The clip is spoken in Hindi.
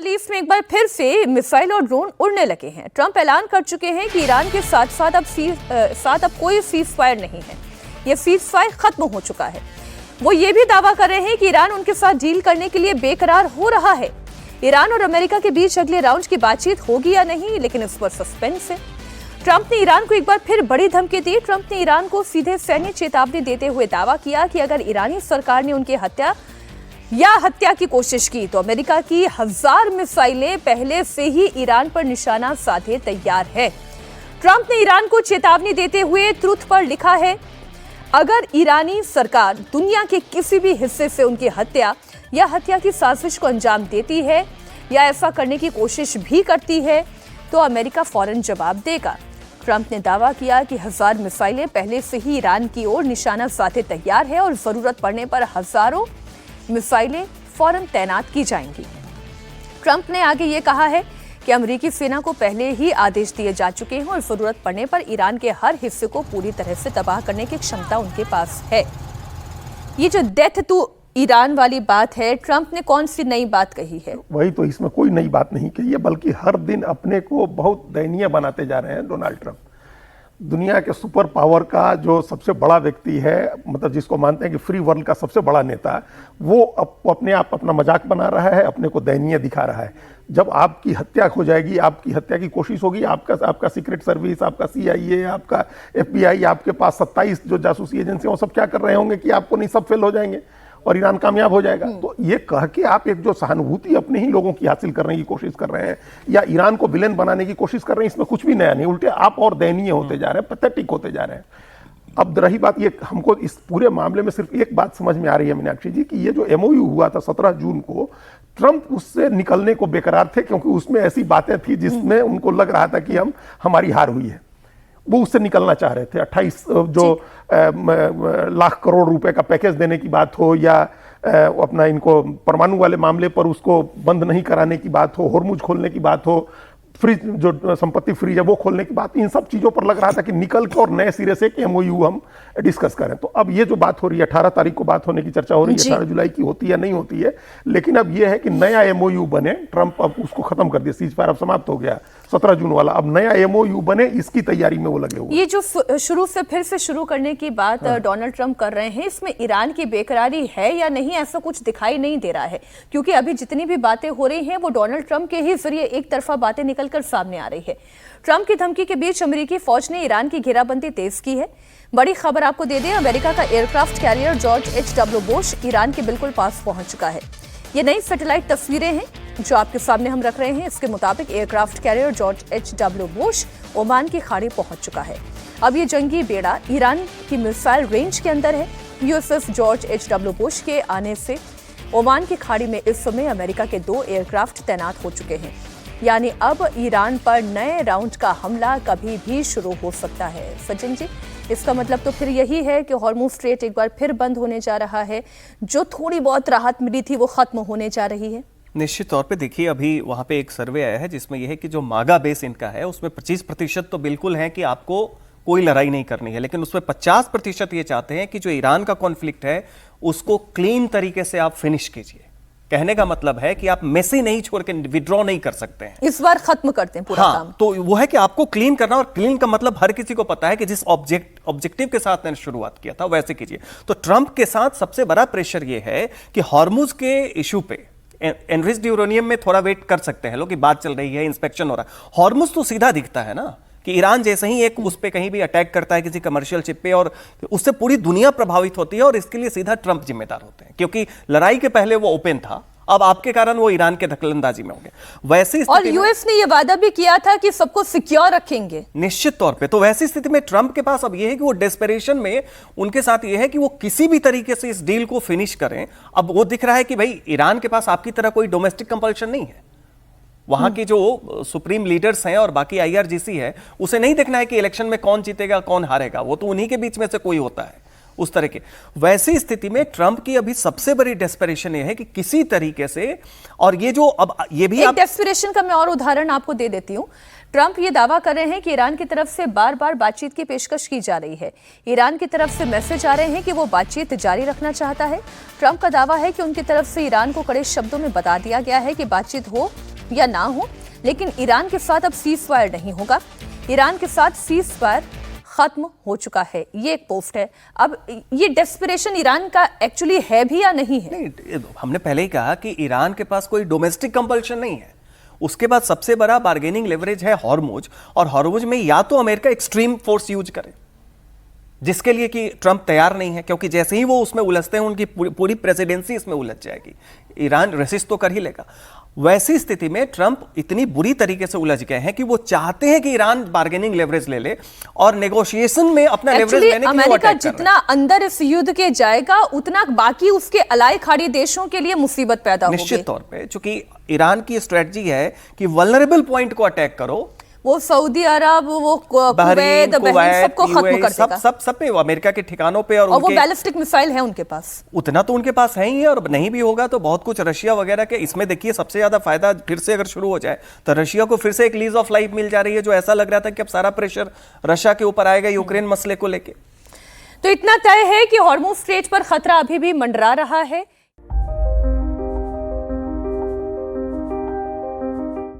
मिडिल ईस्ट में एक बार फिर से मिसाइल और ड्रोन उड़ने लगे हैं। ट्रंप ऐलान कर चुके हैं कि ईरान के साथ अब कोई सीज फायर नहीं है। यह सीज फायर खत्म हो चुका है। वो ये भी दावा कर रहे हैं कि ईरान उनके साथ डील करने के लिए बेकरार हो रहा है। ईरान और अमेरिका के बीच अगले राउंड की बातचीत होगी या नहीं, लेकिन इस पर सस्पेंस है। ट्रंप ने ईरान को एक बार फिर बड़ी धमकी दी। ट्रंप ने ईरान को सीधे सैन्य चेतावनी देते हुए दावा किया कि अगर ईरानी सरकार ने उनकी हत्या की कोशिश की तो अमेरिका की 1000 मिसाइलें पहले से ही ईरान पर निशाना साधे तैयार है। ट्रंप ने ईरान को चेतावनी देते हुए ट्रुथ पर लिखा है, अगर ईरानी सरकार दुनिया के किसी भी हिस्से से उनकी हत्या की साजिश को अंजाम देती है या ऐसा करने की कोशिश भी करती है तो अमेरिका फौरन जवाब देगा। ट्रंप ने दावा किया कि 1000 मिसाइलें पहले से ही ईरान की ओर निशाना साधे तैयार है और जरूरत पड़ने पर हजारों मिसाइलें फौरन तैनात की जाएंगी। ट्रंप ने आगे ये कहा है कि अमेरिकी सेना को पहले ही आदेश दिए जा चुके हैं और जरूरत पड़ने पर ईरान के हर हिस्से को पूरी तरह से तबाह करने की क्षमता उनके पास है। ये जो डेथ टू ईरान वाली बात है, ट्रंप ने कौन सी नई बात कही है? वही तो, इसमें कोई नई बात नहीं कही है, बल्कि हर दिन अपने को बहुत दयनीय बनाते जा रहे हैं डोनाल्ड ट्रंप। दुनिया के सुपर पावर का जो सबसे बड़ा व्यक्ति है, मतलब जिसको मानते हैं कि फ्री वर्ल्ड का सबसे बड़ा नेता, वो अपने आप अपना मजाक बना रहा है, अपने को दयनीय दिखा रहा है। जब आपकी हत्या हो जाएगी, आपकी हत्या की कोशिश होगी, आपका सीक्रेट सर्विस, आपका CIA, आपका FBI, आपके पास 27 जो जासूसी एजेंसी, वो सब क्या कर रहे होंगे कि आपको नहीं सब फेल हो जाएंगे और ईरान कामयाब हो जाएगा। तो ये कह के आप एक जो सहानुभूति अपने ही लोगों की हासिल करने की कोशिश कर रहे हैं या ईरान को विलेन बनाने की कोशिश कर रहे हैं, इसमें कुछ भी नया नहीं, उल्टे आप और दयनीय होते जा रहे हैं, पैथेटिक होते जा रहे हैं। अब रही बात, ये हमको इस पूरे मामले में सिर्फ एक बात समझ में आ रही है मीनाक्षी जी, कि ये जो MOU हुआ था 17 जून को, ट्रंप उससे निकलने को बेकरार थे, क्योंकि उसमें ऐसी बातें थी जिसमें उनको लग रहा था कि हमारी हार हुई है। वो उससे निकलना चाह रहे थे। 28 जो लाख करोड़ रुपए का पैकेज देने की बात हो, या अपना इनको परमाणु वाले मामले पर उसको बंद नहीं कराने की बात हो, होर्मुज खोलने की बात हो, फ्रीज जो संपत्ति फ्रीज है वो खोलने की बात, इन सब चीजों पर लग रहा था कि निकल के और नए सिरे से कि MOU हम डिस्कस करें। तो अब ये जो बात हो रही है, 18 तारीख को बात होने की चर्चा हो रही है, 18 जुलाई की होती है नहीं होती है, लेकिन अब ये है कि नया MOU बने। ट्रंप अब उसको खत्म कर दिया, सीज फायर अब समाप्त हो गया 17 जून वाला, अब नया MOU बने, इसकी तैयारी में वो लगे हुए। ये जो शुरू से फिर से शुरू करने की बात डोनाल्ड ट्रंप कर रहे हैं, इसमें ईरान की बेकरारी है या नहीं, ऐसा कुछ दिखाई नहीं दे रहा है, क्योंकि अभी जितनी भी बातें हो रही हैं वो डोनाल्ड ट्रंप के ही जरिए एक तरफा बातें निकलकर सामने आ रही है। ट्रंप की धमकी के बीच अमेरिकी फौज ने ईरान की घेराबंदी तेज की है। बड़ी खबर आपको दे दें, अमेरिका का aircraft carrier George H.W. Bush Iran के बिल्कुल पास पहुंच चुका है। ये नई सैटेलाइट तस्वीरें हैं जो आपके सामने हम रख रहे हैं। इसके मुताबिक aircraft carrier George H.W. Bush Oman की खाड़ी पहुंच चुका है। अब ये जंगी बेड़ा ईरान की मिसाइल रेंज के अंदर है। USS George H.W. बुश के आने से ओमान की खाड़ी में इस समय अमेरिका के 2 एयरक्राफ्ट तैनात हो चुके हैं। यानी अब ईरान पर नए राउंड का हमला कभी भी शुरू हो सकता है। सचिन जी, इसका मतलब तो फिर यही है कि हॉर्मुज स्ट्रेट एक बार फिर बंद होने जा रहा है। जो थोड़ी बहुत राहत मिली थी वो खत्म होने जा रही है। निश्चित तौर पे देखिए, अभी वहां पे एक सर्वे आया है जिसमें यह है कि जो मागा बेस इनका है उसमें 25% तो बिल्कुल है कि आपको कोई लड़ाई नहीं करनी है, लेकिन उसमें 50% ये चाहते हैं कि जो ईरान का कॉन्फ्लिक्ट है उसको क्लीन तरीके से आप फिनिश कीजिए। कहने का मतलब है कि आप मेसी नहीं छोड़ के विड्रॉ नहीं कर सकते हैं, इस बार खत्म करते हैं पूरा काम। तो वो है कि आपको क्लीन करना, और क्लीन का मतलब हर किसी को पता है कि जिस ऑब्जेक्टिव के साथ मैंने शुरुआत किया था वैसे कीजिए। तो ट्रंप के साथ सबसे बड़ा प्रेशर ये है कि हॉर्मुज के इशू पे एनरिच्ड यूरेनियम में थोड़ा वेट कर सकते हैं लोग कि बात चल रही है, इंस्पेक्शन हो रहा है। हॉर्मुज तो सीधा दिखता है ना कि ईरान जैसे ही एक उस पे कहीं भी अटैक करता है किसी कमर्शियल शिप पे, और उससे पूरी दुनिया प्रभावित होती है, और इसके लिए सीधा ट्रंप जिम्मेदार होते हैं, क्योंकि लड़ाई के पहले वो ओपन था, अब आपके कारण वो ईरान के दखलंदाजी में होंगे। वैसे और यूएस ने ये वादा भी किया था कि सबको सिक्योर रखेंगे। निश्चित तौर पे, तो वैसी स्थिति में ट्रंप के पास अब ये है कि वो डेस्परेशन में उनके साथ ये है कि वो किसी भी तरीके से इस डील को फिनिश करें। अब वो दिख रहा है कि भाई ईरान के पास आपकी तरह कोई डोमेस्टिक कंपल्शन नहीं है। वहां की जो सुप्रीम लीडर्स हैं और बाकी IRGC है, उसे नहीं देखना है कि इलेक्शन में कौन जीतेगा कौन हारेगा, वो तो उन्हीं के बीच में से कोई होता है उस तरह के। वैसी स्थिति में ट्रंप की अभी सबसे बड़ी डेस्परेशन ये है कि किसी तरीके से, और ये जो अब ये भी एक डेस्परेशन का मैं और उदाहरण आपको दे देती हूं। ट्रंप ये दावा कर रहे हैं कि ईरान की तरफ से बार बार बातचीत की पेशकश की जा रही है। ईरान की तरफ से मैसेज आ रहे हैं कि वो बातचीत जारी रखना चाहता है। ट्रंप का दावा है कि उनकी तरफ से ईरान को कड़े शब्दों में बता दिया गया है कि बातचीत हो या ना हो, लेकिन ईरान के साथ अब सीज फायर नहीं होगा। ईरान के साथ सीज फायर खत्म हो चुका है, ये एक पोस्ट है। अब ये डेस्परेशन ईरान का एक्चुअली है भी या नहीं है? नहीं, हमने पहले ही कहा कि ईरान के पास कोई डोमेस्टिक कंपल्शन नहीं है। उसके बाद सबसे बड़ा बार्गेनिंग लेवरेज है हॉर्मुज, और हॉर्मुज में या तो अमेरिका एक्सट्रीम फोर्स यूज करे, जिसके लिए कि ट्रंप तैयार नहीं है, क्योंकि जैसे ही वो उसमें उलझते हैं उनकी पूरी प्रेसिडेंसी इसमें उलझ जाएगी। ईरान रेसिस्ट तो कर ही लेगा। वैसी स्थिति में ट्रंप इतनी बुरी तरीके से उलझ गए हैं कि वो चाहते हैं कि ईरान बार्गेनिंग लेवरेज ले ले और नेगोशिएशन में अपना लेवरेज लेने के लिए अमेरिका जितना अंदर इस युद्ध के जाएगा उतना बाकी उसके अलाय खाड़ी देशों के लिए मुसीबत पैदा होगी। निश्चित तौर पे, चूंकि ईरान की स्ट्रेटजी है कि वल्नरेबल पॉइंट को अटैक करो, वो सऊदी अरब, वो कुवैत, बहरीन, सबको खत्म कर देगा। सब पे, अमेरिका के ठिकानों पे, और वो बैलिस्टिक मिसाइल है उनके पास, उतना तो उनके पास है ही है। और नहीं भी होगा तो बहुत कुछ रशिया वगैरह के इसमें देखिए सबसे ज्यादा फायदा फिर से अगर शुरू हो जाए तो रशिया को फिर से एक लीज ऑफ लाइफ मिल जा रही है, जो ऐसा लग रहा था कि अब सारा प्रेशर रशिया के ऊपर आएगा यूक्रेन मसले को लेके। तो इतना तय है कि हॉर्मुज स्ट्रेट पर खतरा अभी भी मंडरा रहा है।